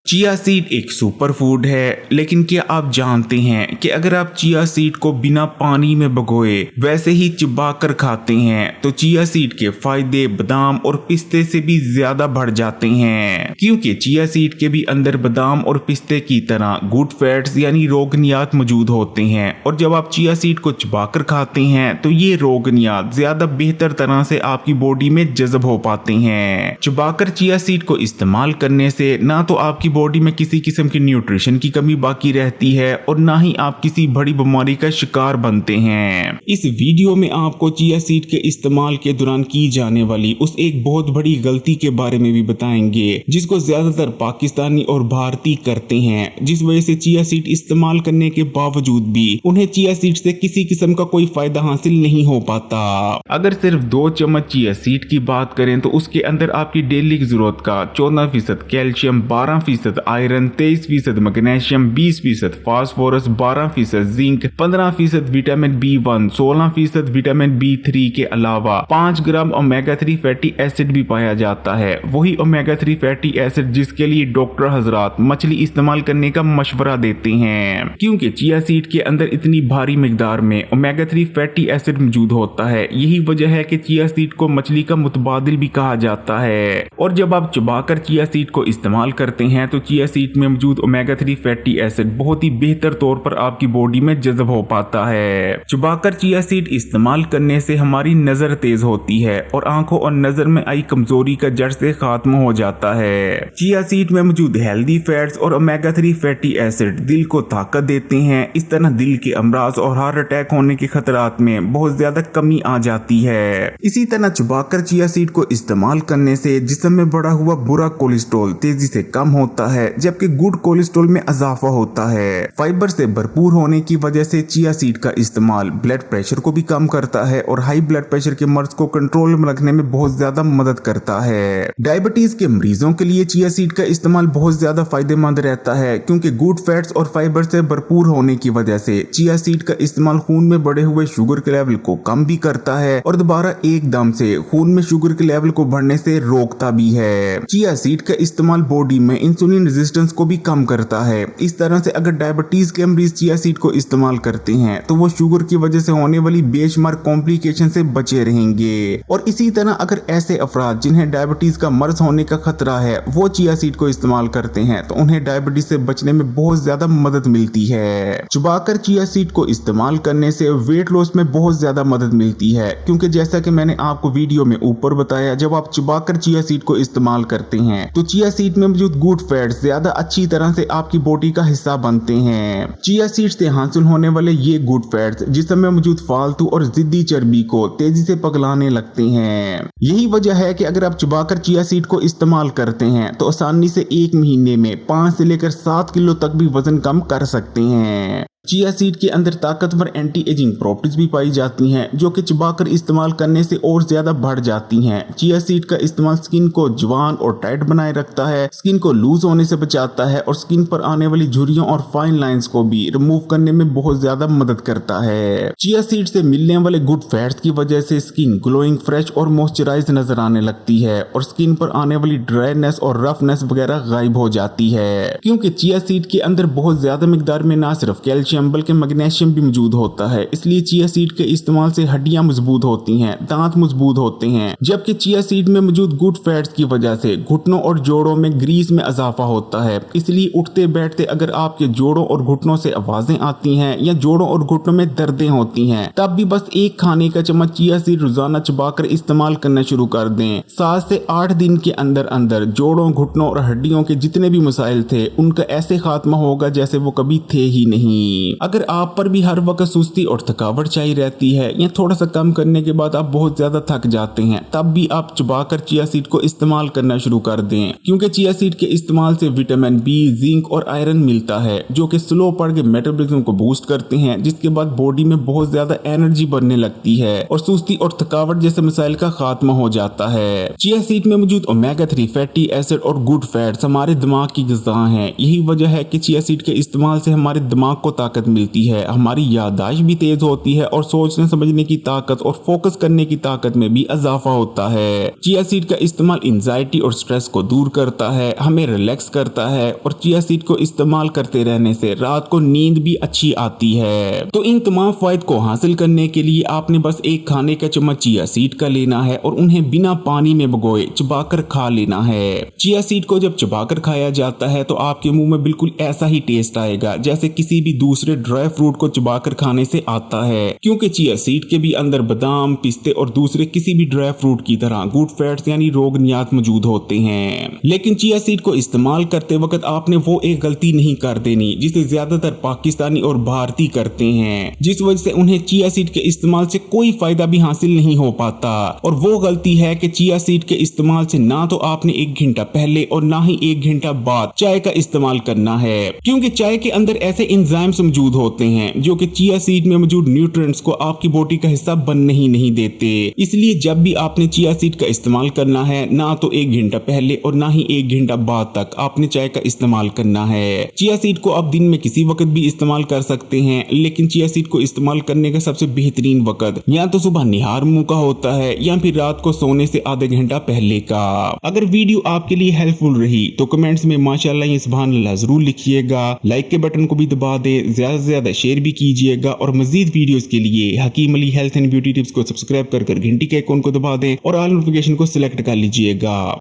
Chia seed एक super food है, लेकिन क्या आप जानते हैं कि अगर आप चिया सीड को बिना पानी में भिगोए वैसे ही चबा कर खाते हैं तो चिया सीड के फायदे बादाम और पिस्ते से भी ज्यादा बढ़ जाते हैं, क्योंकि चिया सीड के भी अंदर बादाम और पिस्ते की तरह गुड फैट्स यानी रोगनियात मौजूद होते हैं। और जब आप चिया सीड को चबा कर खाते हैं तो ये रोगनियात ज्यादा बेहतर तरह से आपकी बॉडी में जज़ब हो पाते हैं। चबाकर चिया सीड को इस्तेमाल करने से ना तो आपकी बॉडी में किसी किस्म की न्यूट्रिशन की कमी बाकी रहती है और ना ही आप किसी बड़ी बीमारी का शिकार बनते हैं। इस वीडियो में आपको चिया सीड के इस्तेमाल के दौरान की जाने वाली उस एक बहुत बड़ी गलती के बारे में भी बताएंगे जिसको ज्यादातर पाकिस्तानी और भारतीय करते हैं, जिस वजह से चिया सीड इस्तेमाल करने के बावजूद भी उन्हें चिया सीड से किसी किस्म का कोई फायदा हासिल नहीं हो पाता। अगर सिर्फ 2 चम्मच चिया सीड की बात करें तो उसके अंदर आपकी डेली की जरूरत का 14% calcium, 12% iron, 23% magnesium, 20% phosphorus, 12% zinc, 15% vitamin B1, 16% vitamin B3 के अलावा 5 ग्राम ओमेगा 3 फैटी एसिड भी पाया जाता है। वही ओमेगा 3 फैटी एसिड जिसके लिए डॉक्टर हजरात मछली इस्तेमाल करने का मशवरा देते हैं, क्योंकि चिया सीड के अंदर इतनी भारी मिकदार में ओमेगा 3 फैटी एसिड मौजूद होता है। यही वजह है कि चिया सीड को मछली का मुतबादिल भी कहा जाता है। और जब आप चबाकर चिया सीड को इस्तेमाल करते हैं तो चिया सीड में मौजूद ओमेगा 3 फैटी एसिड बहुत ही बेहतर तौर पर आपकी बॉडी में जज़ब हो पाता है। चबाकर चिया सीड इस्तेमाल करने से हमारी नजर तेज होती है और आंखों और नजर में आई कमजोरी का जड़ से खात्मा हो जाता है। चिया सीड में मौजूद हेल्दी फैट्स और ओमेगा 3 फैटी एसिड दिल को ताकत देते हैं। इस तरह दिल के अमराज और हार्ट अटैक होने के खतरात में बहुत ज्यादा कमी आ जाती है। इसी तरह चबाकर चिया सीड को इस्तेमाल करने से जिस्म में बढ़ा हुआ बुरा कोलेस्ट्रॉल तेजी से कम होता है, जबकि गुड कोलेस्ट्रॉल में इजाफा होता है। फाइबर से भरपूर होने की वजह से चिया सीड का इस्तेमाल ब्लड प्रेशर को भी कम करता है और हाई ब्लड प्रेशर के मर्ज को कंट्रोल में रखने में बहुत ज्यादा मदद करता है। डायबिटीज के मरीजों के लिए चिया सीड का इस्तेमाल बहुत ज्यादा फायदेमंद रहता है, क्योंकि गुड फैट्स और फाइबर से भरपूर होने की वजह से चिया सीड का इस्तेमाल खून में बढ़े हुए शुगर के लेवल को कम भी करता है और दोबारा एकदम से खून में शुगर के लेवल को बढ़ने से रोकता भी है। चिया सीड का इस्तेमाल बॉडी में इंसुलिन रेजिस्टेंस को भी कम करता है। इस तरह से अगर डायबिटीज के मरीज चिया सीड को इस्तेमाल करते हैं तो वो शुगर की वजह से होने वाली बेशुमार कॉम्प्लिकेशन से बचे रहेंगे। और इसी तरह अगर ऐसे अफराद जिन्हें डायबिटीज का मर्ज होने का खतरा है वो चिया सीड को इस्तेमाल करते हैं तो उन्हें डायबिटीज से बचने में बहुत ज्यादा मदद मिलती है। चबाकर चिया सीड को इस्तेमाल करने से वेट लॉस में बहुत ज्यादा मदद मिलती है, क्योंकि जैसा कि मैंने आपको वीडियो में ऊपर बताया, जब आप चबाकर चिया सीड को इस्तेमाल करते हैं तो चिया सीड में मौजूद गुड फैट्स ज्यादा अच्छी तरह से आपकी बॉडी का हिस्सा बनते हैं। चिया सीड से हासिल होने वाले ये गुड फैट्स जिस्म में मौजूद फालतू और जिद्दी चर्बी को तेजी से पिघलाने लगते हैं। यही वजह है कि अगर आप चबाकर चिया सीड को इस्तेमाल करते हैं तो आसानी से 1 महीने में 5 से लेकर 7 किलो तक भी वजन कम कर सकते हैं। चिया सीड के अंदर ताकतवर एंटी एजिंग प्रॉपर्टीज भी पाई जाती हैं, जो कि चबाकर इस्तेमाल करने से और ज्यादा बढ़ जाती हैं। चिया सीड का इस्तेमाल स्किन को जवान और टाइट बनाए रखता है, स्किन को लूज होने से बचाता है और स्किन पर आने वाली झुर्रियों और फाइन लाइंस को भी रिमूव करने में बहुत ज्यादा मदद करता है। चिया सीड से मिलने वाले गुड फैट्स की वजह से स्किन ग्लोइंग, फ्रेश और मॉइस्चराइज नजर आने लगती है और स्किन पर आने वाली ड्राइनेस और रफनेस वगैरह गायब हो जाती है, क्योंकि चिया सीड के अंदर बहुत ज्यादा मिकदार में न सिर्फ कैल्शियम बल्कि मैग्नीशियम भी मौजूद होता है। इसलिए चिया सीड के इस्तेमाल से हड्डियां मजबूत होती हैं, दांत मजबूत होते हैं, जबकि चिया सीड में मौजूद गुड फैट्स की वजह से घुटनों और जोड़ों में ग्रीस में इजाफा होता है। इसलिए उठते बैठते अगर आपके जोड़ों और घुटनों से आवाजें आती हैं या जोड़ों और घुटनों में दर्दें होती हैं, तब भी बस 1 खाने का चम्मच चिया सीड रोजाना चबाकर इस्तेमाल करना शुरू कर दें। 7 से 8 दिन के अंदर अंदर जोड़ों, घुटनों और हड्डियों के जितने भी मसाइल थे उनका ऐसे खात्मा होगा जैसे वो कभी थे ही नहीं। अगर आप पर भी हर वक्त सुस्ती और थकावट चाहिए रहती है या थोड़ा सा कम करने के बाद आप बहुत ज्यादा थक जाते हैं, तब भी आप चबाकर चिया सीड को इस्तेमाल करना शुरू कर दें, क्योंकि चिया सीड के इस्तेमाल से विटामिन B, जिंक और आयरन मिलता है, जो कि स्लो पड़ के मेटाबॉलिज्म को बूस्ट करते हैं, जिसके बाद बॉडी में बहुत ज्यादा एनर्जी बनने लगती है और सुस्ती और थकावट जैसे मसाइल का खात्मा हो जाता है। चिया सीड में मौजूद ओमेगा 3 फैटी एसिड और गुड फैट्स हमारे दिमाग की ग़िज़ा हैं। यही वजह है कि चिया सीड के इस्तेमाल से हमारे दिमाग को ताकत मिलती है, हमारी याददाश्त भी तेज होती है और सोचने समझने की ताकत और फोकस करने की ताकत में भी इजाफा होता है। चिया सीड का इस्तेमाल एंजाइटी और स्ट्रेस को दूर करता है, हमें रिलैक्स करता है और चिया सीड को इस्तेमाल करते रहने से रात को नींद भी अच्छी आती है। तो इन तमाम फायदे को हासिल करने के लिए आपने बस एक खाने का चम्मच चिया सीड का लेना है और उन्हें बिना पानी में भिगोए चबाकर खा लेना है। चिया सीड को जब चबाकर खाया जाता है तो आपके मुंह में बिल्कुल ऐसा ही टेस्ट आएगा जैसे किसी भी दूसरे ड्राई फ्रूट को चबाकर खाने से आता है, क्योंकि चिया सीड के भी अंदर बादाम, पिस्ते और दूसरे किसी भी ड्राई फ्रूट की तरह गुड फैट्स यानी रोगनियात मौजूद होते हैं। लेकिन चिया सीड को इस्तेमाल करते वक्त आपने वो एक गलती नहीं कर देनी जिसे ज्यादातर पाकिस्तानी और भारतीय करते हैं, जिस वजह से उन्हें चिया सीड के इस्तेमाल से कोई फायदा भी हासिल नहीं हो पाता। और वो गलती है कि चिया सीड के इस्तेमाल से ना तो आपने 1 घंटा पहले और ना ही 1 घंटा बाद चाय का इस्तेमाल करना है, क्योंकि चाय के अंदर ऐसे एंजाइम्स मौजूद होते हैं जो कि चिया सीड में मौजूद न्यूट्रिएंट्स को आपकी बॉडी का हिस्सा बनने ही नहीं देते। इसलिए जब भी आपने चिया सीड का इस्तेमाल करना है ना तो 1 घंटा पहले और ना ही 1 घंटा बाद तक आपने चाय का इस्तेमाल करना है। चिया सीड को आप दिन में किसी वक्त भी इस्तेमाल कर सकते हैं, लेकिन चिया सीड को इस्तेमाल करने का सबसे बेहतरीन वक्त या तो सुबह निहार मुंह का होता है या फिर रात को सोने से आधे घंटा पहले का। अगर वीडियो आपके लिए हेल्पफुल रही तो कमेंट्स में माशाअल्लाह या सुभान अल्लाह जरूर लिखिएगा, लाइक के बटन को भी दबा दे, ज्यादा से ज्यादा शेयर भी कीजिएगा और मजीद वीडियोस के लिए Hakeem Ali health and beauty tips को सब्सक्राइब कर घंटी के आइकॉन को दबा दें और ऑल नोटिफिकेशन को सिलेक्ट कर लीजिएगा।